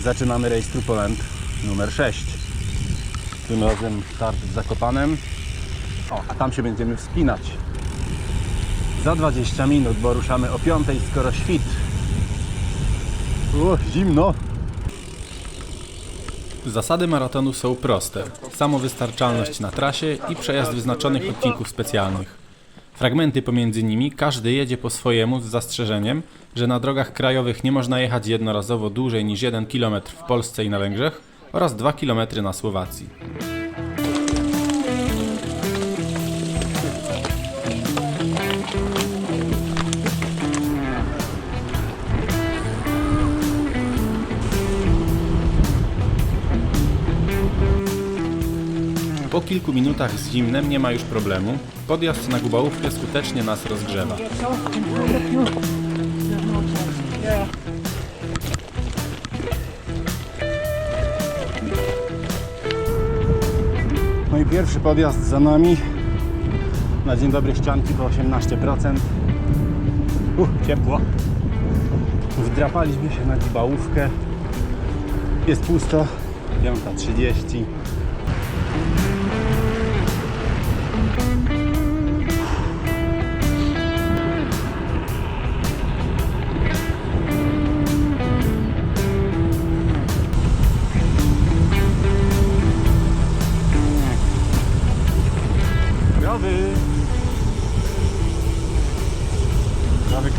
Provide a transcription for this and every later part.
Zaczynamy Race Through Poland numer 6. Tym razem start w Zakopanem. O, a tam się będziemy wspinać. Za 20 minut, bo ruszamy o 5, skoro świt. Zimno. Zasady maratonu są proste. Samowystarczalność na trasie i przejazd wyznaczonych odcinków specjalnych. Fragmenty pomiędzy nimi każdy jedzie po swojemu z zastrzeżeniem, że na drogach krajowych nie można jechać jednorazowo dłużej niż 1 km w Polsce i na Węgrzech oraz 2 km na Słowacji. Po kilku minutach z zimnem nie ma już problemu. Podjazd na Gubałówkę skutecznie nas rozgrzewa. No i pierwszy podjazd za nami. Na dzień dobry ścianki po 18%. Ciepło. Wdrapaliśmy się na Gubałówkę. Jest pusto. 5:30.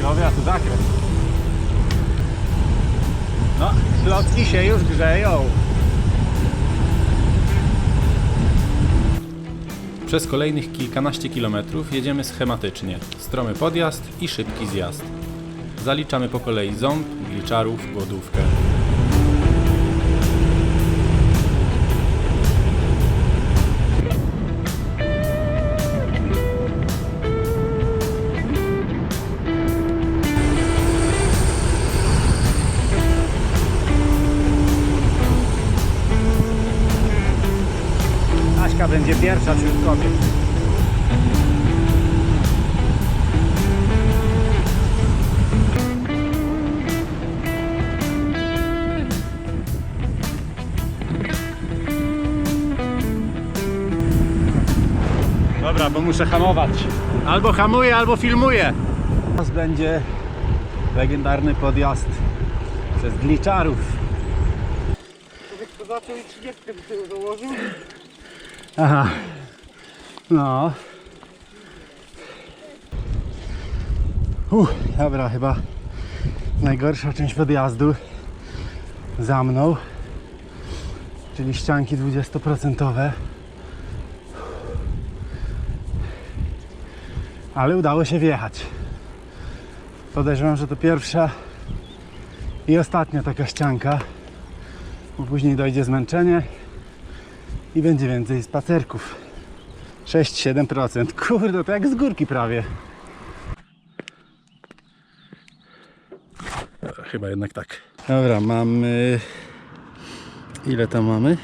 Krowy, a tu zakręt. No, klocki się już grzeją. Przez kolejnych kilkanaście kilometrów jedziemy schematycznie. Stromy podjazd i szybki zjazd. Zaliczamy po kolei Ząb, Gliczarów, Głodówkę. Będzie pierwsza wśród kobiet. Dobra, bo muszę hamować. Albo hamuję, albo filmuję. Teraz będzie legendarny podjazd przez Gliczarów. To zaczął i 30 by tyłu dołożył. Aha, no. Dobra, chyba najgorsza część podjazdu za mną, czyli ścianki 20%. Ale udało się wjechać. Podejrzewam, że to pierwsza i ostatnia taka ścianka, bo później dojdzie zmęczenie i będzie więcej spacerków. 6-7%. Kurde, to jak z górki prawie. Chyba jednak tak. Dobra, mamy... Ile tam mamy?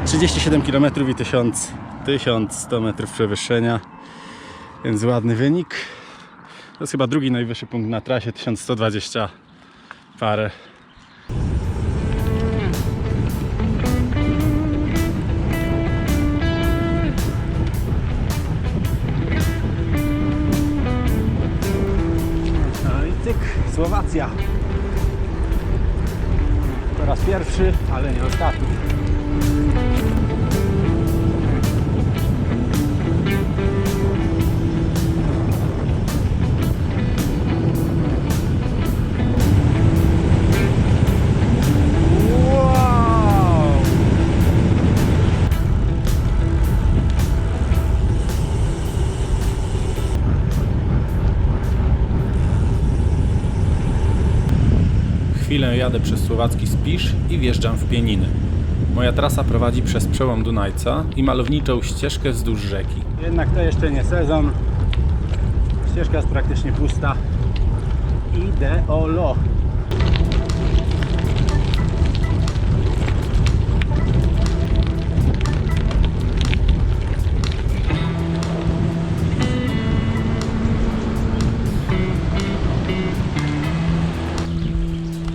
37 km i 1100 metrów przewyższenia. Więc ładny wynik. To jest chyba drugi najwyższy punkt na trasie. 1120 parę. Słowacja. Po raz pierwszy, ale nie ostatni. Wow! Chwilę jadę przez słowacki Spisz i wjeżdżam w Pieniny. Moja trasa prowadzi przez przełom Dunajca i malowniczą ścieżkę wzdłuż rzeki. Jednak to jeszcze nie sezon. Ścieżka jest praktycznie pusta. Ideolo.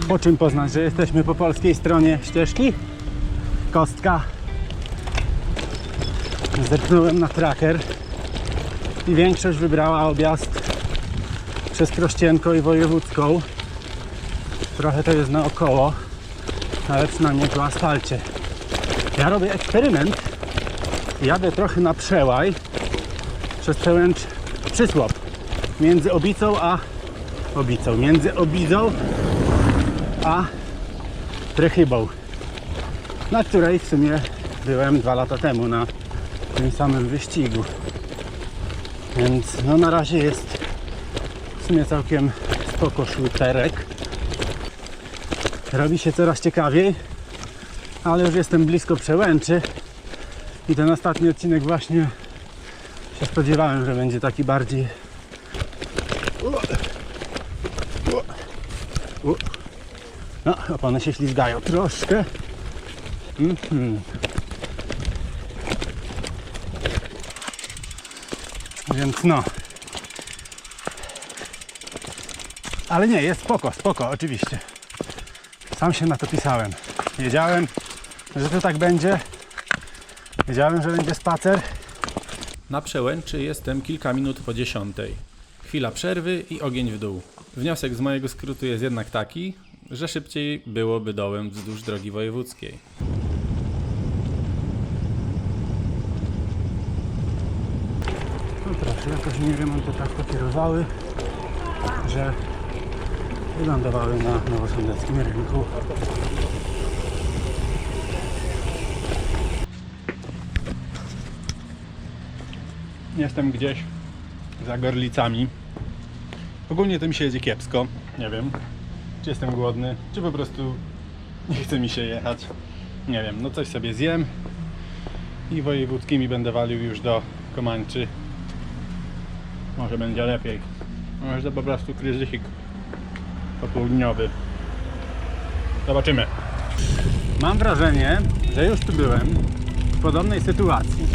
Po czym poznać, że jesteśmy po polskiej stronie ścieżki? Kostka. Zerknąłem na tracker i większość wybrała objazd przez Krościenko i Wojewódzką. Trochę to jest naokoło, ale przynajmniej po asfalcie. Ja robię eksperyment. Jadę trochę na przełaj przez Przełęcz Przysłop. Między Obicą a między Obidzą a Trechybą, na której w sumie byłem 2 lata temu na tym samym wyścigu. Więc no na razie jest w sumie całkiem spoko szluterek. Robi się coraz ciekawiej, ale już jestem blisko Przełęczy i ten ostatni odcinek właśnie się spodziewałem, że będzie taki bardziej no, opony się ślizgają troszkę. Więc no. Ale nie, jest spoko, oczywiście. Sam się na to pisałem. Wiedziałem, że to tak będzie. Wiedziałem, że będzie spacer. Na Przełęczy jestem kilka minut po 10. Chwila przerwy i ogień w dół. Wniosek z mojego skrótu jest jednak taki, że szybciej byłoby dołem wzdłuż drogi wojewódzkiej. No proszę, jakoś nie wiem, on to tak pokierowały, że wylądowały na Nowosądeckim rynku. Jestem gdzieś za Gorlicami. Ogólnie to mi się jedzie kiepsko. Nie wiem, czy jestem głodny, czy po prostu nie chce mi się jechać. Nie wiem, no coś sobie zjem i wojewódzkimi będę walił już do Komańczy. Może będzie lepiej. Może to po prostu kryzysik popołudniowy. Zobaczymy. Mam wrażenie, że już tu byłem w podobnej sytuacji.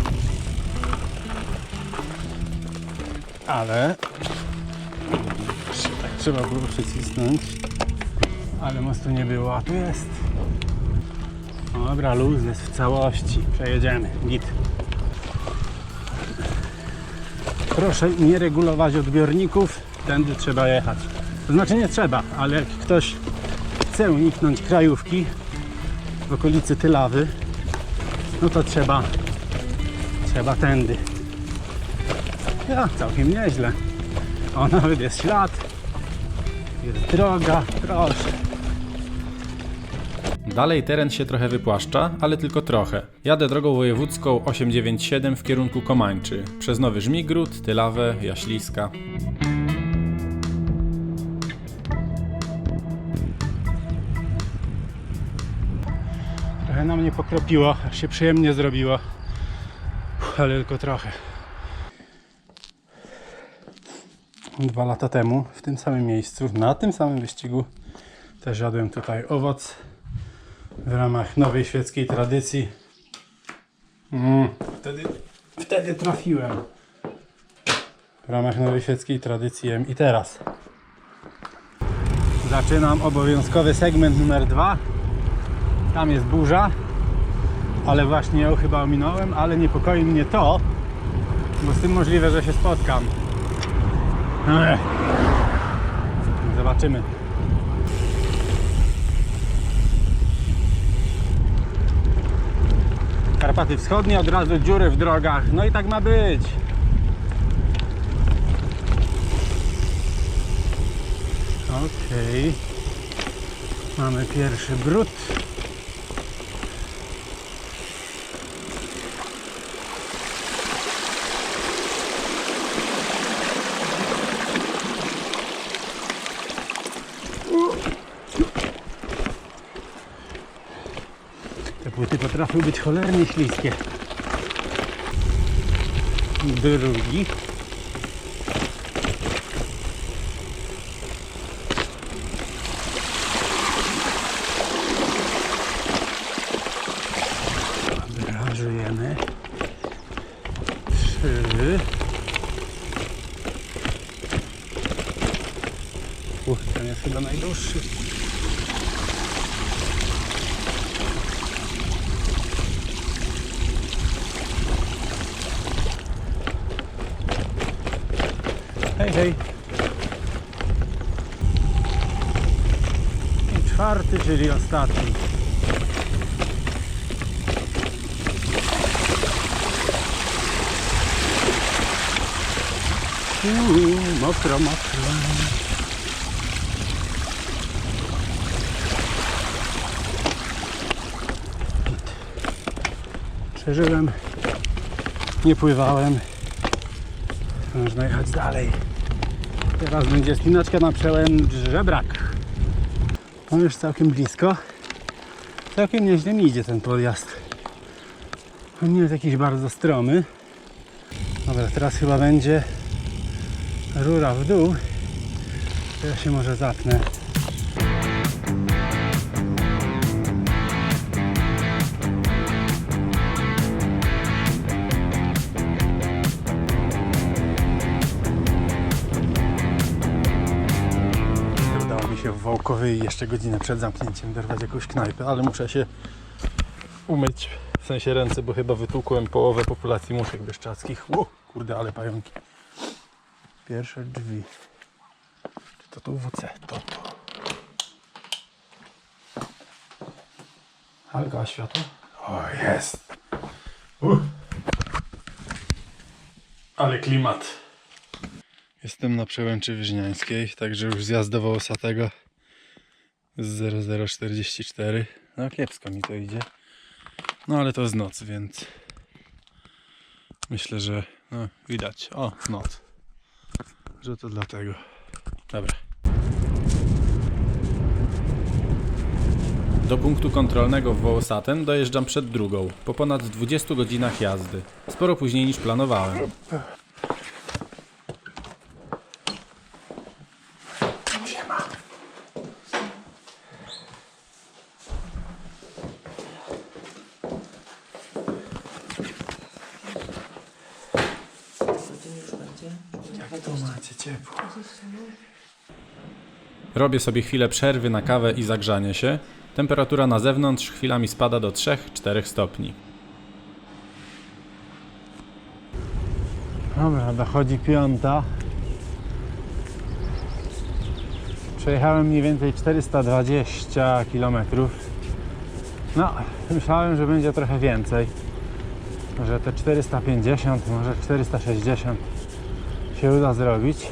Ale tak trzeba było przycisnąć. Ale mostu nie było, a tu jest. Dobra, luz jest w całości. Przejedziemy. Git. Proszę nie regulować odbiorników. Tędy trzeba jechać. To znaczy nie trzeba, ale jak ktoś chce uniknąć krajówki w okolicy Tylawy, no to trzeba tędy. Ja, całkiem nieźle. O, nawet jest ślad. Jest droga, proszę. Dalej teren się trochę wypłaszcza, ale tylko trochę. Jadę drogą wojewódzką 897 w kierunku Komańczy, przez Nowy Żmigród, Tylawę, Jaśliska. Trochę na mnie pokropiło, aż się przyjemnie zrobiło. Ale tylko trochę. 2 lata temu, w tym samym miejscu, na tym samym wyścigu, też jadłem tutaj owoc w ramach nowej świeckiej tradycji. Wtedy trafiłem. W ramach nowej świeckiej tradycji jem i teraz. Zaczynam obowiązkowy segment numer 2. Tam jest burza, ale właśnie ją chyba ominąłem, ale niepokoi mnie to, bo z tym możliwe, że się spotkam. Zobaczymy. Karpaty Wschodnie, od razu dziury w drogach. No i tak ma być. Okej. Mamy pierwszy brud. Te płyty potrafią być cholernie śliskie. Drugi. Dobra, żyjemy. 3. Ten jest chyba najdłuższy. Hej, hej. I czwarty, czyli ostatni. Mokro, mokro. Przeżyłem, nie pływałem. Można jechać dalej. Teraz będzie spinaczka na przełęcz Żebrak. No już całkiem blisko. Całkiem nieźle mi idzie ten podjazd. On nie jest jakiś bardzo stromy. Dobra, teraz chyba będzie rura w dół. To ja się może zapnę. Udało mi się w Wołkowej jeszcze godzinę przed zamknięciem dorwać jakąś knajpę, ale muszę się umyć, w sensie ręce, bo chyba wytłukłem połowę populacji muszek bieszczadzkich. Kurde, ale pająki. Pierwsze drzwi. Czy to tu WC? To. Halka, światło? O, jest. Ale klimat. Jestem na przełęczy Wyżniańskiej, także już zjazd do Wołosatego z 0044. No kiepsko mi to idzie. No ale to jest noc, więc myślę, że no, widać. O, noc. Że to dlatego. Dobra. Do punktu kontrolnego w Wołosatem dojeżdżam przed drugą, po ponad 20 godzinach jazdy. Sporo później niż planowałem. Jak to macie ciepło? Robię sobie chwilę przerwy na kawę i zagrzanie się. Temperatura na zewnątrz chwilami spada do 3-4 stopni. Dobra, dochodzi 5. Przejechałem mniej więcej 420 km. No, myślałem, że będzie trochę więcej. Że te 450, może 460 się uda zrobić.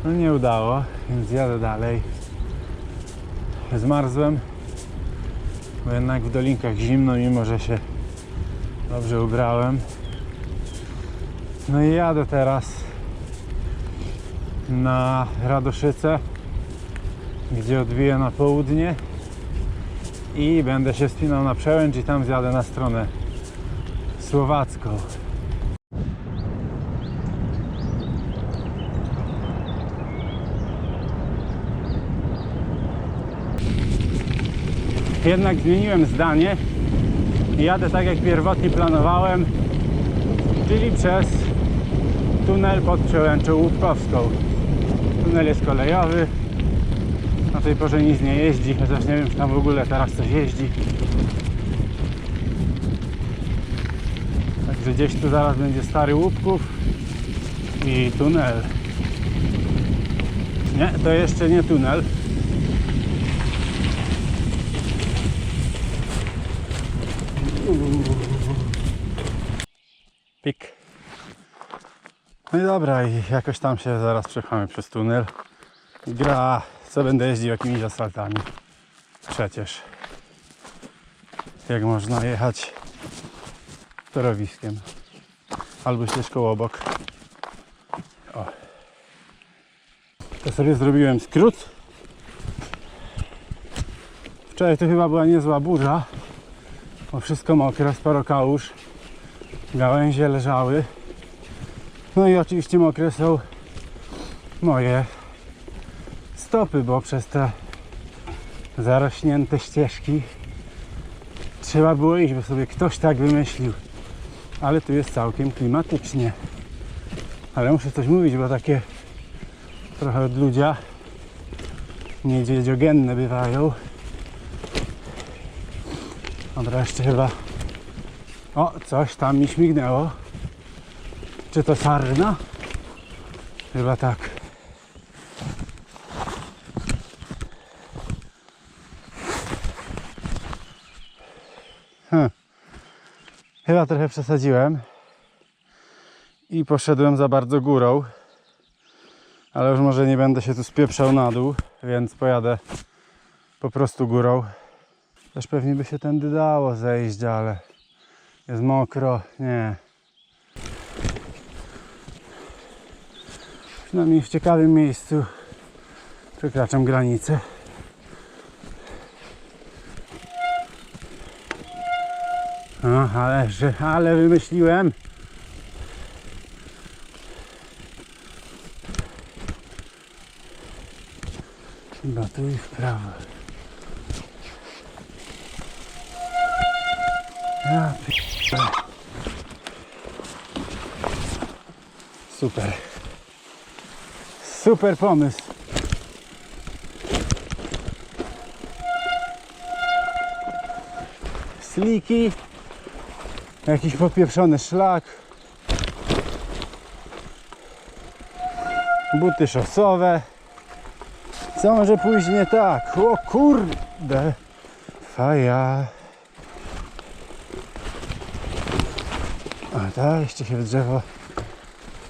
No nie udało, więc jadę dalej. Zmarzłem, bo jednak w dolinkach zimno, mimo że się dobrze ubrałem. No i jadę teraz na Radoszyce, gdzie odbiję na południe i będę się wspinał na przełęcz i tam zjadę na stronę słowacką. Jednak zmieniłem zdanie i jadę tak jak pierwotnie planowałem, czyli przez tunel pod przełęczą Łupkowską. Tunel jest kolejowy, na tej porze nic nie jeździ, chociaż nie wiem, czy tam w ogóle teraz coś jeździ. Także gdzieś tu zaraz będzie Stary Łupków i tunel. Nie, to jeszcze nie tunel. Pik. No i dobra, i jakoś tam się zaraz przepchamy przez tunel. Gra, co będę jeździł jakimiś asfaltami. Przecież jak można jechać torowiskiem albo ścieżką obok. O. To sobie zrobiłem skrót. Wczoraj to chyba była niezła burza, bo wszystko mokre, sporo kałuż, gałęzie leżały. No i oczywiście mokre są moje stopy, bo przez te zarośnięte ścieżki trzeba było iść, bo sobie ktoś tak wymyślił. Ale tu jest całkiem klimatycznie. Ale muszę coś mówić, bo takie trochę odludzia niedźwiedziogenne bywają. Dobra, jeszcze chyba... O, coś tam mi śmignęło. Czy to sarna? Chyba tak. Chyba trochę przesadziłem i poszedłem za bardzo górą, ale już może nie będę się tu spieprzał na dół, więc pojadę po prostu górą. Też pewnie by się tędy dało zejść, ale jest mokro, nie. Przynajmniej w ciekawym miejscu przekraczam granicę. No, ale wymyśliłem. Chyba tu i w prawo. Ja p***le. Super. Super pomysł. Sliki. Jakiś popieprzony szlak. Buty szosowe. Co może pójść nie tak? O kurde. Faja. A tak, jeszcze się w drzewo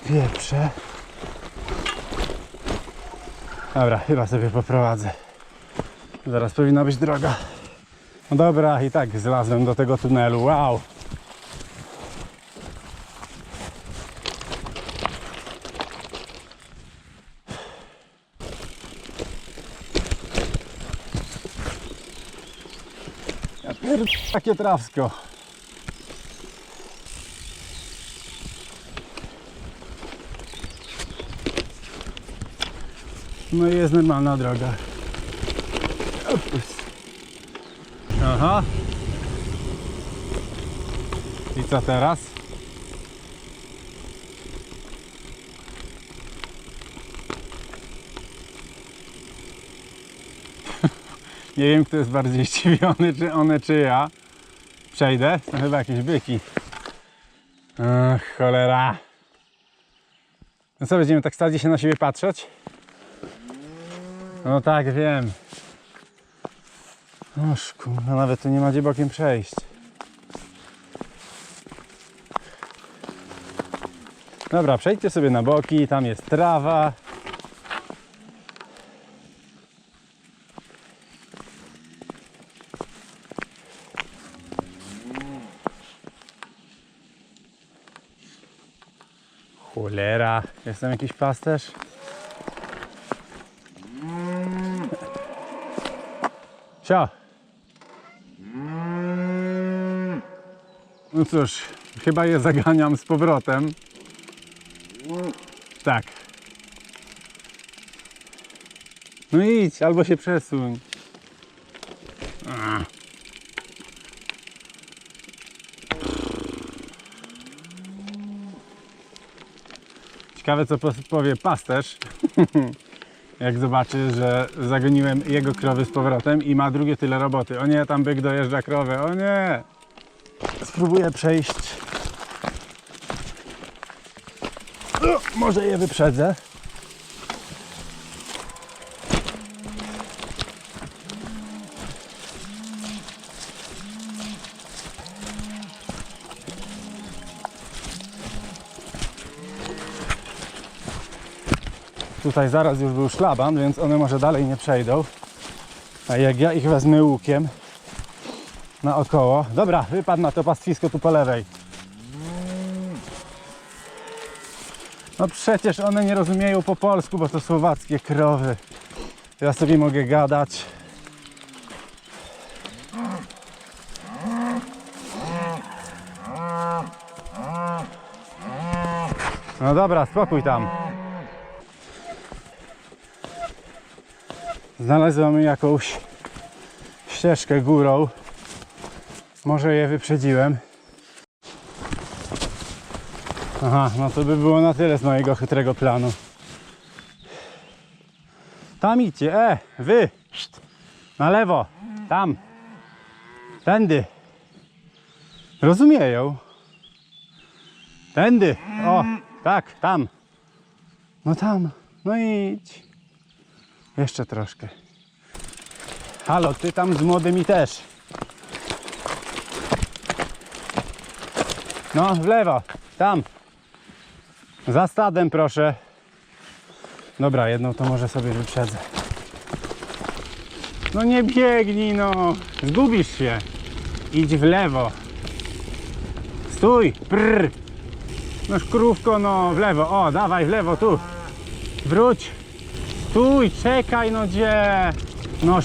wpieprze. Dobra, chyba sobie poprowadzę. Zaraz powinna być droga. No dobra, i tak zlazłem do tego tunelu. Wow. Ja takie trawsko. No i jest normalna droga. Opus. Aha. I co teraz? Nie wiem, kto jest bardziej zdziwiony, czy one, czy ja. Przejdę? Są chyba jakieś byki. Ach, cholera. No co, będziemy tak stać się na siebie patrzeć? No tak, wiem. Ożku, no nawet tu nie ma gdzie bokiem przejść. Dobra, przejdźcie sobie na boki, tam jest trawa. Cholera, jestem jakiś pasterz? Sio! No cóż, chyba je zaganiam z powrotem. Tak. No idź, albo się przesuń. Ciekawe, co powie pasterz, jak zobaczy, że zagoniłem jego krowy z powrotem i ma drugie tyle roboty. O nie, tam byk dojeżdża krowę, o nie! Spróbuję przejść. O, może je wyprzedzę. Tutaj zaraz już był szlaban, więc one może dalej nie przejdą. A jak ja ich wezmę łukiem naokoło. Dobra, wypadł na to pastwisko tu po lewej. No przecież one nie rozumieją po polsku, bo to słowackie krowy. Ja sobie mogę gadać. No dobra, spokój tam. Znalazłem jakąś ścieżkę górą. Może je wyprzedziłem. Aha, no to by było na tyle z mojego chytrego planu. Tam idźcie, wy! Na lewo, tam. Tędy. Rozumieją. Tędy, o, tak, tam. No tam, no idź. Jeszcze troszkę. Halo, ty tam z młodymi też. No, w lewo, tam. Za stadem proszę. Dobra, jedną to może sobie wyprzedzę. No nie biegnij no, zgubisz się. Idź w lewo. Stój, prrr. No krówko, no w lewo, o dawaj w lewo, tu. Wróć. Stój, czekaj no gdzie. No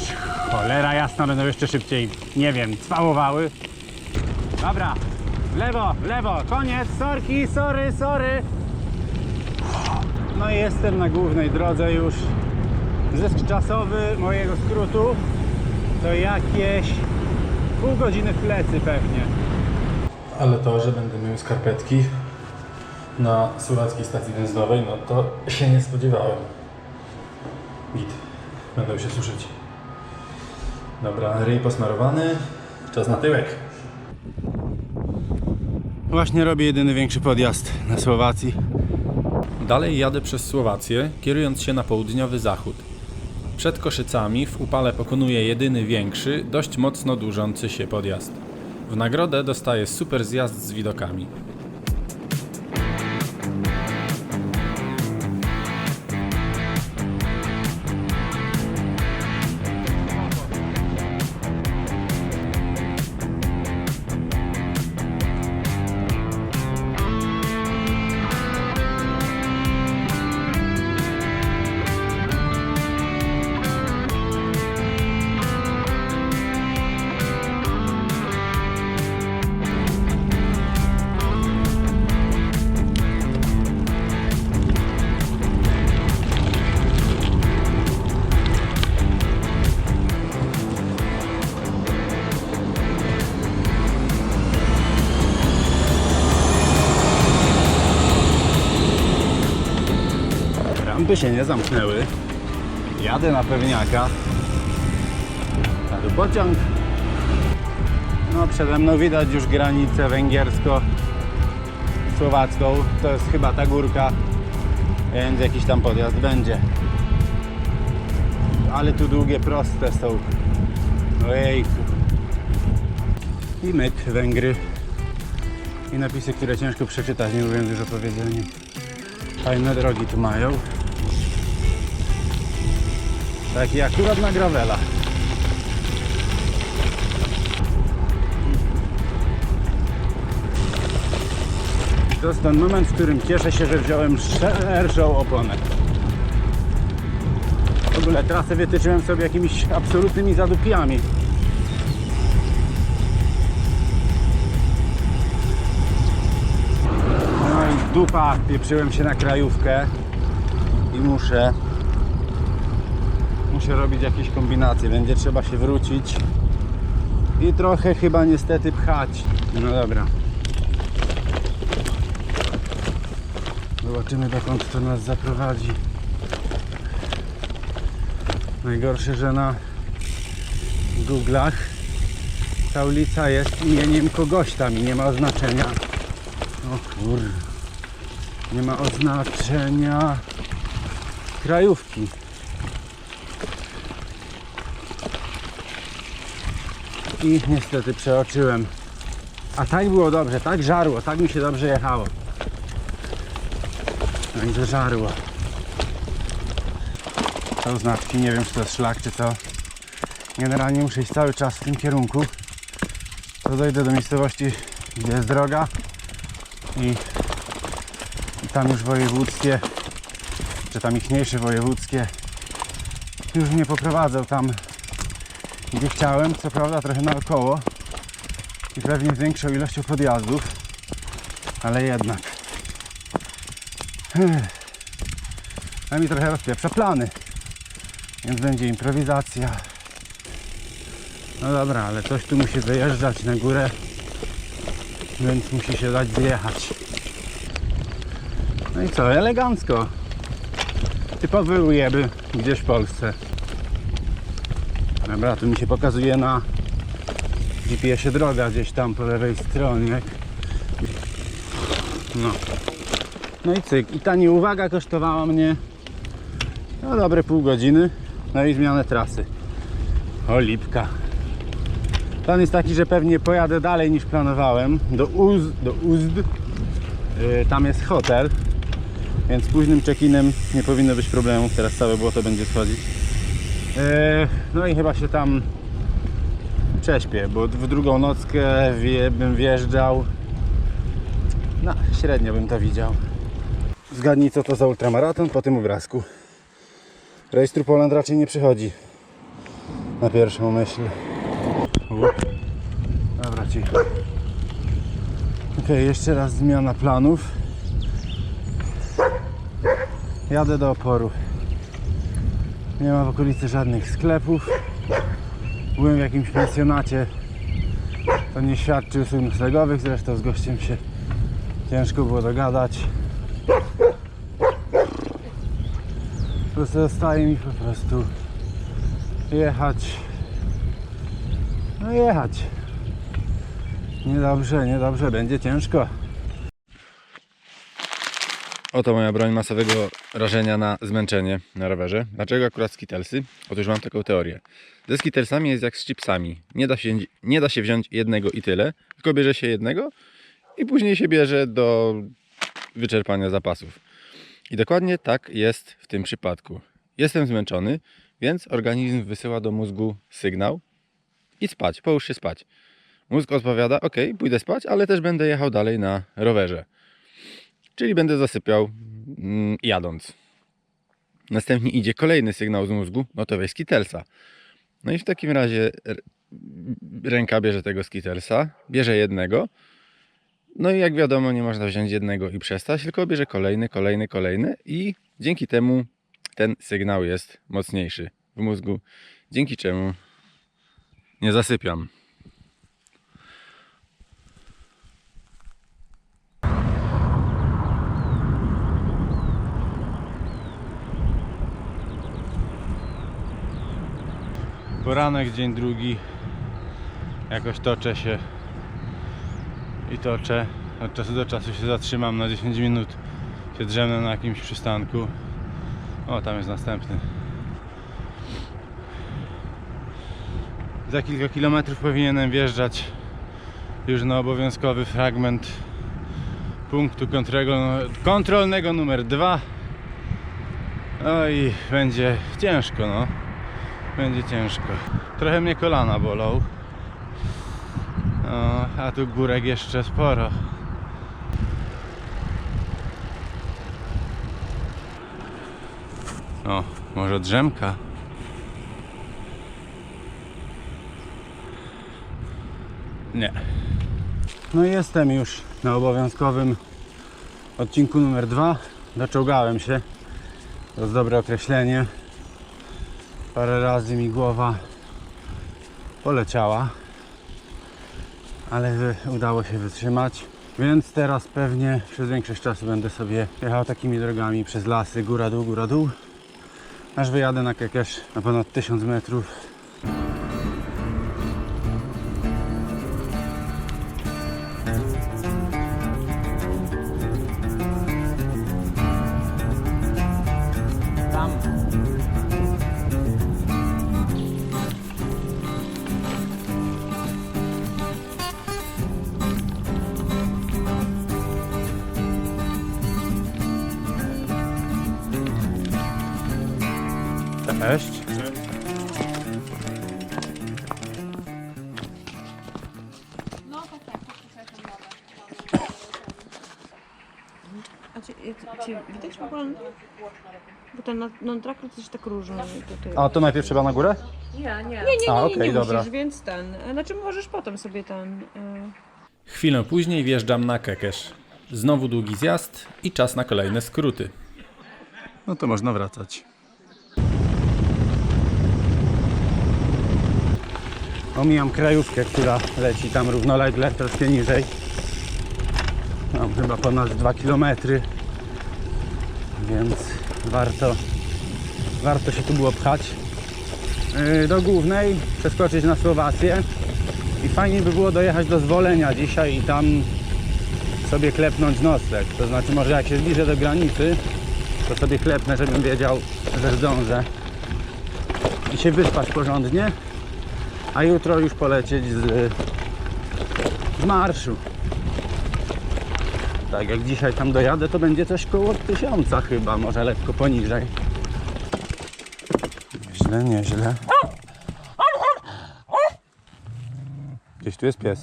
cholera jasna, będą jeszcze szybciej, nie wiem, cwałowały. Dobra, w lewo, koniec, sorki, sorry. No i jestem na głównej drodze już. Zysk czasowy mojego skrótu to jakieś pół godziny w plecy pewnie. Ale to, że będę miał skarpetki na słowackiej stacji benzynowej, no to się nie spodziewałem. Git. Będą się suszyć. Dobra, ryj posmarowany. Czas na tyłek. Właśnie robię jedyny większy podjazd na Słowacji. Dalej jadę przez Słowację, kierując się na południowy zachód. Przed Koszycami w upale pokonuję jedyny większy, dość mocno dłużący się podjazd. W nagrodę dostaję super zjazd z widokami. Rampy się nie zamknęły. Jadę na pewniaka. A tu pociąg. No przede mną widać już granicę węgiersko-słowacką. To jest chyba ta górka, więc jakiś tam podjazd będzie. Ale tu długie, proste są. Ojejku. I myk, Węgry. I napisy, które ciężko przeczytać, nie mówiąc już o powiedzeniu. Fajne drogi tu mają. Taki akurat na gravela. To jest ten moment, w którym cieszę się, że wziąłem szerszą oponę. W ogóle trasę wytyczyłem sobie jakimiś absolutnymi zadupiami. No i dupa, pieprzyłem się na krajówkę i muszę robić jakieś kombinacje. Będzie trzeba się wrócić i trochę chyba niestety pchać. No dobra. Zobaczymy, dokąd to nas zaprowadzi. Najgorsze, że na Google'ach ta ulica jest imieniem kogoś tam i nie ma oznaczenia. O kur... Nie ma oznaczenia krajówki. I niestety przeoczyłem. A tak było dobrze, tak żarło, tak mi się dobrze jechało. No i że żarło. Są znaki, nie wiem czy to jest szlak czy to. Generalnie muszę iść cały czas w tym kierunku. To dojdę do miejscowości, gdzie jest droga i tam już wojewódzkie, czy tam ichniejsze wojewódzkie już mnie poprowadzą tam, gdzie chciałem, co prawda trochę naokoło i pewnie z większą ilością podjazdów, ale jednak a mi trochę rozpieprza plany, więc będzie improwizacja. No dobra, ale coś tu musi wyjeżdżać na górę, więc musi się dać zjechać. No i co, elegancko. Typowy ujeby gdzieś w Polsce. Dobra, tu mi się pokazuje na GPS-ie droga gdzieś tam po lewej stronie. No. No i cyk. I ta nieuwaga kosztowała mnie no dobre pół godziny. No i zmianę trasy. O lipka. Plan jest taki, że pewnie pojadę dalej niż planowałem. Do Uzd. Tam jest hotel. Więc późnym check-inem nie powinno być problemów. Teraz całe błoto będzie schodzić. No i chyba się tam prześpię, bo w drugą nockę bym wjeżdżał. No, średnio bym to widział. Zgadnij, co to za ultramaraton po tym obrazku. Race Through Poland raczej nie przychodzi na pierwszą myśl. Dobra, cicho. Ok, jeszcze raz zmiana planów. Jadę do oporu. Nie ma w okolicy żadnych sklepów. Byłem w jakimś pensjonacie. To nie świadczy usług noclegowych. Zresztą z gościem się ciężko było dogadać. Po prostu zostaje mi po prostu jechać. No jechać. Niedobrze, będzie ciężko. Oto moja broń masowego rażenia na zmęczenie na rowerze. Dlaczego akurat skittlesy? Otóż mam taką teorię. Ze skittlesami jest jak z chipsami. Nie da się wziąć jednego i tyle, tylko bierze się jednego i później się bierze do wyczerpania zapasów. I dokładnie tak jest w tym przypadku. Jestem zmęczony, więc organizm wysyła do mózgu sygnał: idź spać, połóż się spać. Mózg odpowiada: ok, pójdę spać, ale też będę jechał dalej na rowerze. Czyli będę zasypiał jadąc. Następnie idzie kolejny sygnał z mózgu: no to weź skittlesa. No i w takim razie ręka bierze tego skittlesa, bierze jednego. No i jak wiadomo, nie można wziąć jednego i przestać, tylko bierze kolejny i dzięki temu ten sygnał jest mocniejszy w mózgu, dzięki czemu nie zasypiam. Poranek, dzień drugi. Jakoś toczę się i toczę. Od czasu do czasu się zatrzymam na 10 minut. Się drzemnę na jakimś przystanku. O, tam jest następny. Za kilka kilometrów powinienem wjeżdżać już na obowiązkowy fragment punktu kontrolnego numer 2. No i będzie ciężko, no. Będzie ciężko. Trochę mnie kolana bolą. No, a tu górek jeszcze sporo. O, może drzemka. Nie. No i jestem już na obowiązkowym odcinku numer 2. Doczołgałem się. To jest dobre określenie. Parę razy mi głowa poleciała, ale udało się wytrzymać. Więc teraz pewnie przez większość czasu będę sobie jechał takimi drogami przez lasy, góra dół, aż wyjadę na Kekesz na ponad 1000 metrów. Cześć. No to tak, to nowe. A czy widać w ogóle? Bo ten non-tracker coś tak różni tutaj. A to najpierw trzeba na górę? Nie, okej, dobra. musisz, więc znaczy możesz potem sobie Chwilę później wjeżdżam na Kekesz. Znowu długi zjazd i czas na kolejne skróty. No to można wracać. Omijam krajówkę, która leci tam równolegle, troszkę niżej. Mam chyba ponad 2 km, więc warto się tu było pchać. Do głównej przeskoczyć na Słowację i fajnie by było dojechać do Zwolenia dzisiaj i tam sobie klepnąć nocleg. To znaczy może jak się zbliżę do granicy, to sobie klepnę, żebym wiedział, że zdążę i się wyspać porządnie, a jutro już polecieć z marszu. Tak jak dzisiaj tam dojadę, to będzie coś koło 1000 chyba, może lekko poniżej. Nieźle, nieźle. Gdzieś tu jest pies.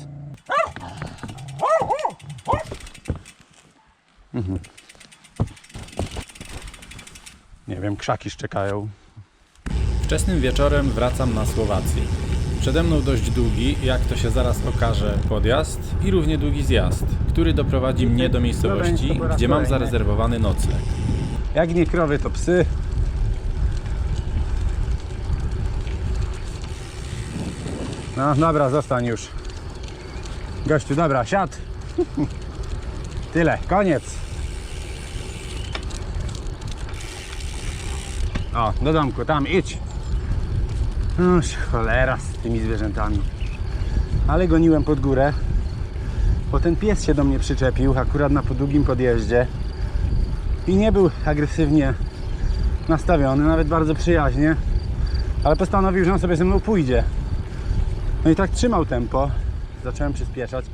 Nie wiem, krzaki szczekają. Wczesnym wieczorem wracam na Słowację. Przede mną dość długi, jak to się zaraz okaże, podjazd i równie długi zjazd, który doprowadzi mnie do miejscowości, gdzie mam zarezerwowany nocleg. Jak nie krowy, to psy. No dobra, zostań już. Gościu, dobra, siad. Tyle, koniec. O, do domku, tam idź. Noż, cholera z tymi zwierzętami. Ale goniłem pod górę, bo ten pies się do mnie przyczepił akurat na długim podjeździe i nie był agresywnie nastawiony, nawet bardzo przyjaźnie, ale postanowił, że on sobie ze mną pójdzie. No i tak trzymał tempo. Zacząłem przyspieszać,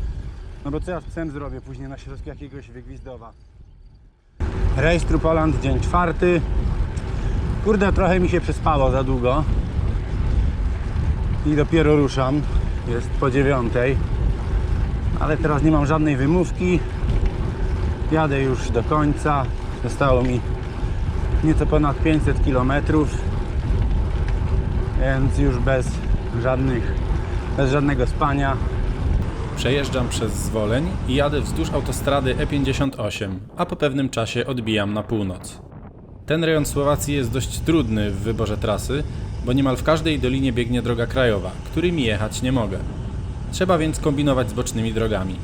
no bo co ja z psem zrobię później na środku jakiegoś wygwizdowa. Rejs Trupoland, dzień 4. Kurde, trochę mi się przespało za długo i dopiero ruszam, jest po 9, ale teraz nie mam żadnej wymówki, jadę już do końca, zostało mi nieco ponad 500 km, więc już bez żadnego spania. Przejeżdżam przez Zwoleń i jadę wzdłuż autostrady E58, a po pewnym czasie odbijam na północ. Ten rejon Słowacji jest dość trudny w wyborze trasy, bo niemal w każdej dolinie biegnie droga krajowa, którymi jechać nie mogę. Trzeba więc kombinować z bocznymi drogami.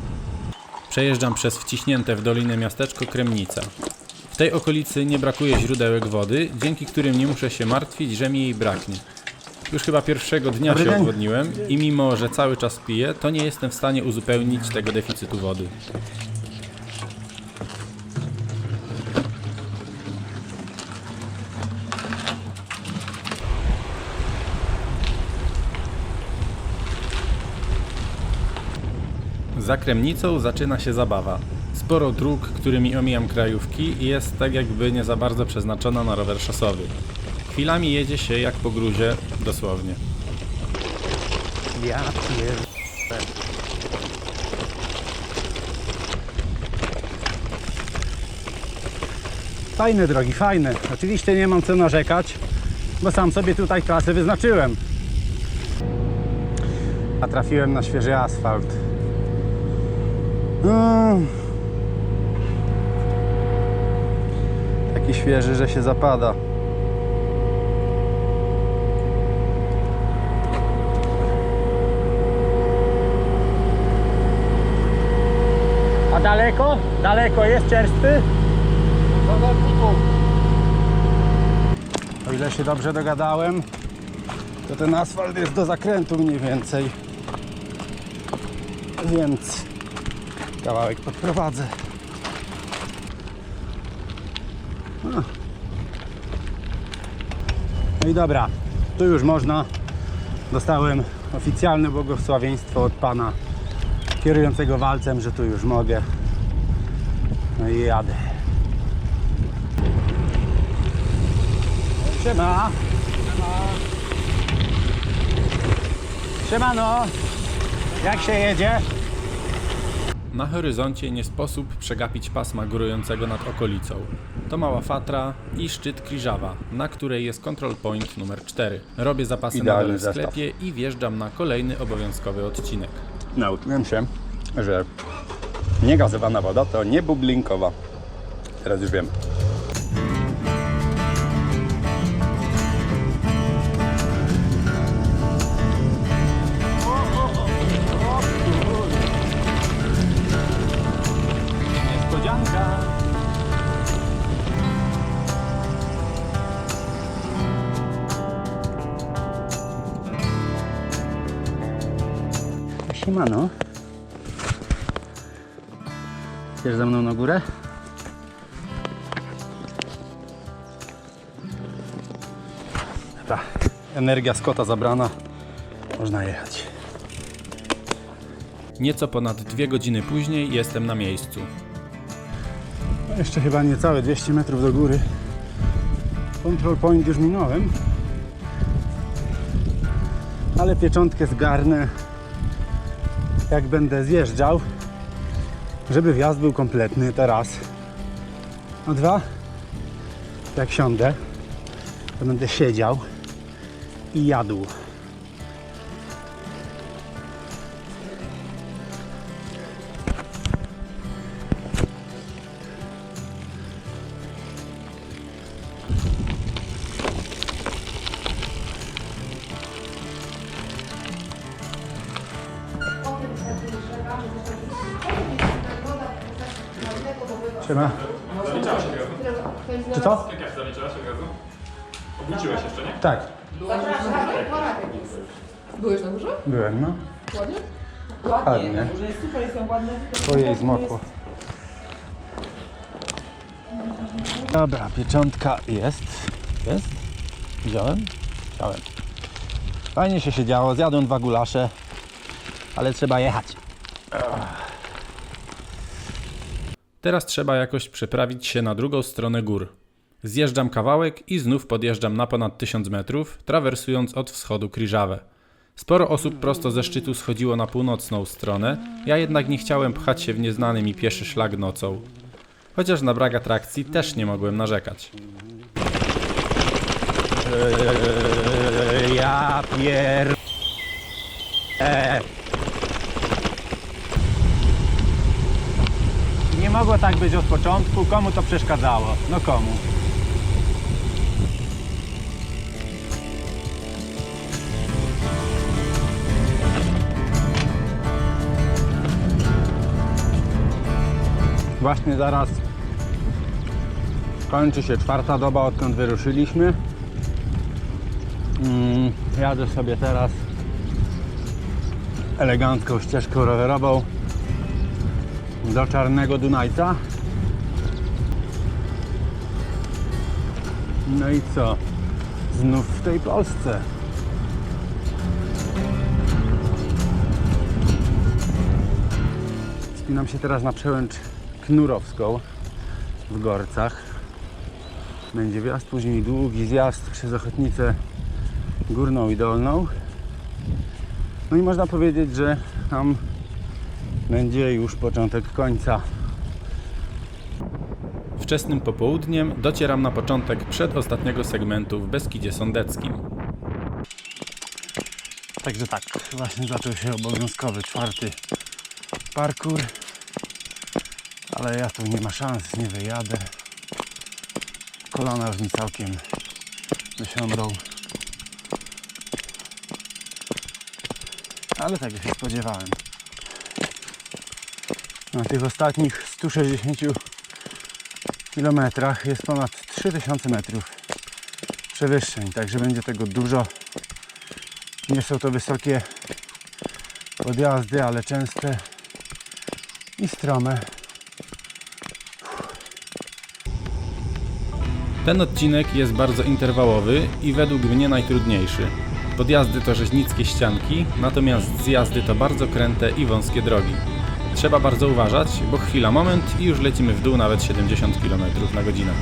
Przejeżdżam przez wciśnięte w dolinę miasteczko Kremnica. W tej okolicy nie brakuje źródełek wody, dzięki którym nie muszę się martwić, że mi jej braknie. Już chyba pierwszego dnia się odwodniłem i mimo, że cały czas piję, to nie jestem w stanie uzupełnić tego deficytu wody. Za Kremnicą zaczyna się zabawa. Sporo dróg, którymi omijam krajówki i jest tak jakby nie za bardzo przeznaczona na rower szosowy. Chwilami jedzie się jak po gruzie, dosłownie. Ja pierdolę. Fajne drogi, fajne. Oczywiście nie mam co narzekać, bo sam sobie tutaj trasę wyznaczyłem. A trafiłem na świeży asfalt. Taki świeży, że się zapada. A daleko? Daleko jest czerstwy? O ile się dobrze dogadałem, to ten asfalt jest do zakrętu mniej więcej. Więc kawałek podprowadzę. No i dobra, tu już można. Dostałem oficjalne błogosławieństwo od pana kierującego walcem, że tu już mogę. No i jadę. Siema. Siemano. Jak się jedzie? Na horyzoncie nie sposób przegapić pasma górującego nad okolicą. To mała Fatra i szczyt Kriżawa, na której jest control point numer 4. Robię zapasy na dole w sklepie i wjeżdżam na kolejny obowiązkowy odcinek. Nauczyłem się, że niegazowana woda to nie bublinkowa. Teraz już wiem. Niespodzianka. Siemano. Idziesz ze mną na górę? Dobra, energia Scotta zabrana, można jechać. Nieco ponad 2 godziny później jestem na miejscu. No jeszcze chyba niecałe 200 metrów do góry. Control point już minąłem, ale pieczątkę zgarnę, jak będę zjeżdżał, żeby wjazd był kompletny, to raz. A dwa, jak siądę, to będę siedział i jadł. Siema. Czy to? Jak zaliczałaś od razu? Obudziłeś jeszcze, nie? Tak, Byłeś na górze? byłem, no. Ładnie? Ładnie. Górze jest super, jest ładne. Ojej, zmokło. Dobra, pieczątka jest. Jest? Wziąłem? Wziąłem. Fajnie się siedziało, zjadłem 2 gulasze, ale trzeba jechać. Teraz trzeba jakoś przeprawić się na drugą stronę gór. Zjeżdżam kawałek i znów podjeżdżam na ponad 1000 metrów, trawersując od wschodu Kriżawę. Sporo osób prosto ze szczytu schodziło na północną stronę, ja jednak nie chciałem pchać się w nieznany mi pieszy szlak nocą. Chociaż na brak atrakcji też nie mogłem narzekać. Ja pier... Nie mogło tak być od początku. Komu to przeszkadzało? No komu? Właśnie zaraz kończy się 4. doba, odkąd wyruszyliśmy. Jadę sobie teraz elegancką ścieżką rowerową do Czarnego Dunajca. No i co? Znów w tej Polsce. Wspinam się teraz na przełęcz Knurowską w Gorcach. Będzie wjazd, później długi zjazd przez Ochotnicę Górną i Dolną. No i można powiedzieć, że tam będzie już początek końca. Wczesnym popołudniem docieram na początek przedostatniego segmentu w Beskidzie Sądeckim. Także tak, właśnie zaczął się obowiązkowy 4. parkour. Ale ja tu nie ma szans, nie wyjadę. Kolana już mi całkiem wysiądą. Ale tego się spodziewałem. Na tych ostatnich 160 kilometrach jest ponad 3000 metrów przewyższeń, także będzie tego dużo. Nie są to wysokie podjazdy, ale częste i strome. Ten odcinek jest bardzo interwałowy i według mnie najtrudniejszy. Podjazdy to rzeźnickie ścianki, natomiast zjazdy to bardzo kręte i wąskie drogi. Trzeba bardzo uważać, bo chwila, moment i już lecimy w dół nawet 70 km na godzinę.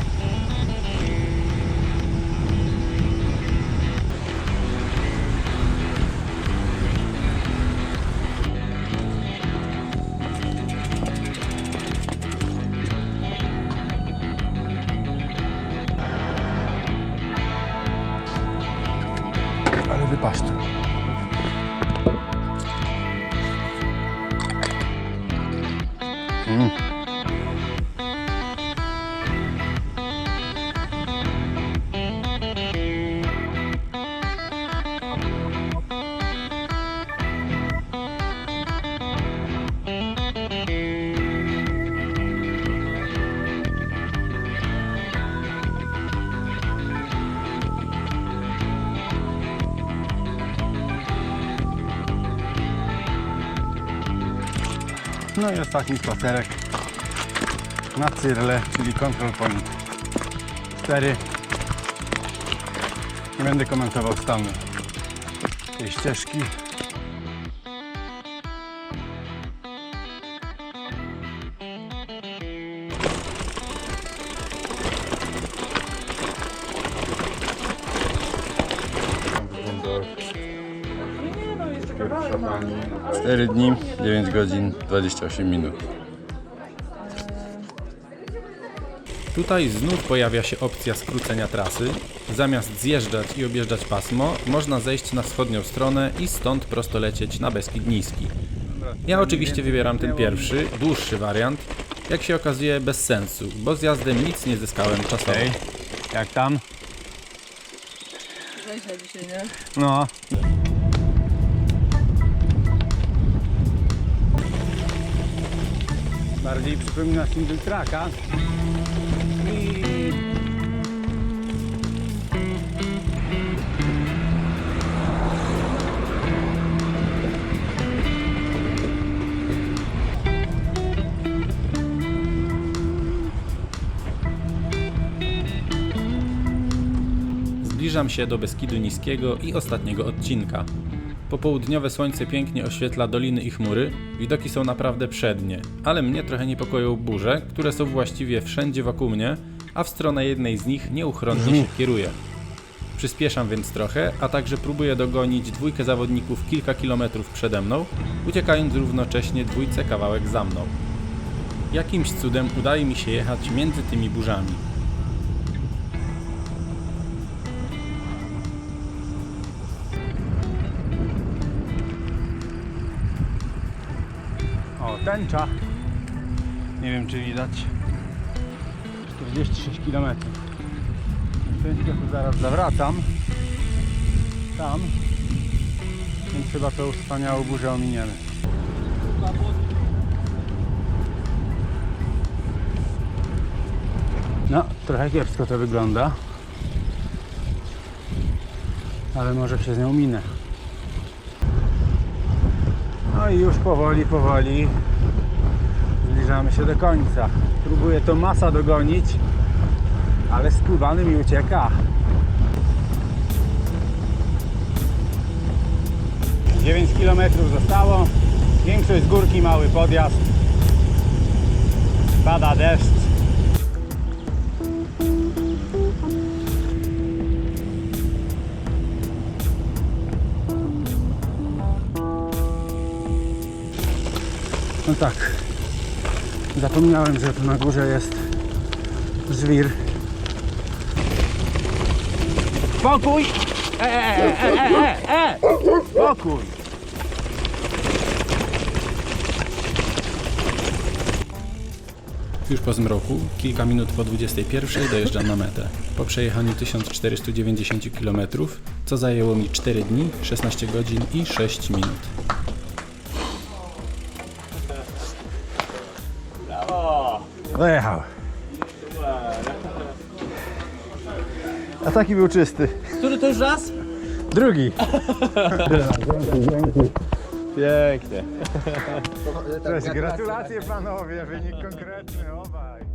Ale wypaszczu. No i ostatni spacerek na Cyrle, czyli Control Point 4. Nie będę komentował stanu tej ścieżki. Pierwsza pani 4 dni, 9 godzin, 28 minut. Tutaj znów pojawia się opcja skrócenia trasy. Zamiast zjeżdżać i objeżdżać pasmo, można zejść na wschodnią stronę i stąd prosto lecieć na Beskid Niski. Ja oczywiście wybieram ten pierwszy, dłuższy wariant. Jak się okazuje, bez sensu, bo z jazdem nic nie zyskałem czasowo. Ej, jak tam? Weź dzisiaj, nie? No. Bardziej przypomina single tracka. I... Zbliżam się do Beskidu Niskiego i ostatniego odcinka. Popołudniowe słońce pięknie oświetla doliny i chmury, widoki są naprawdę przednie, ale mnie trochę niepokoją burze, które są właściwie wszędzie wokół mnie, a w stronę jednej z nich nieuchronnie się kieruję. Przyspieszam więc trochę, a także próbuję dogonić dwójkę zawodników kilka kilometrów przede mną, uciekając równocześnie dwójce kawałek za mną. Jakimś cudem udaje mi się jechać między tymi burzami. O, tęcza. Nie wiem, czy widać. 46 km. Tęczkę tu zaraz zawracam. Tam. Więc chyba tą wspaniałą burzę ominiemy. No, trochę kiepsko to wygląda. Ale może się z nią minę. No i już powoli zbliżamy się do końca. Próbuję to masa dogonić, ale skubany mi ucieka. 9 km zostało. Większość z górki, mały podjazd. Pada deszcz. No tak, zapomniałem, że tu na górze jest żwir. Spokój! Spokój! Już po zmroku, kilka minut po 21 dojeżdżam na metę. Po przejechaniu 1490 km, co zajęło mi 4 dni, 16 godzin i 6 minut. Dojechał. A taki był czysty. Który to już raz? Drugi. Pięknie. Cześć, gratulacje panowie, wynik konkretny, obaj.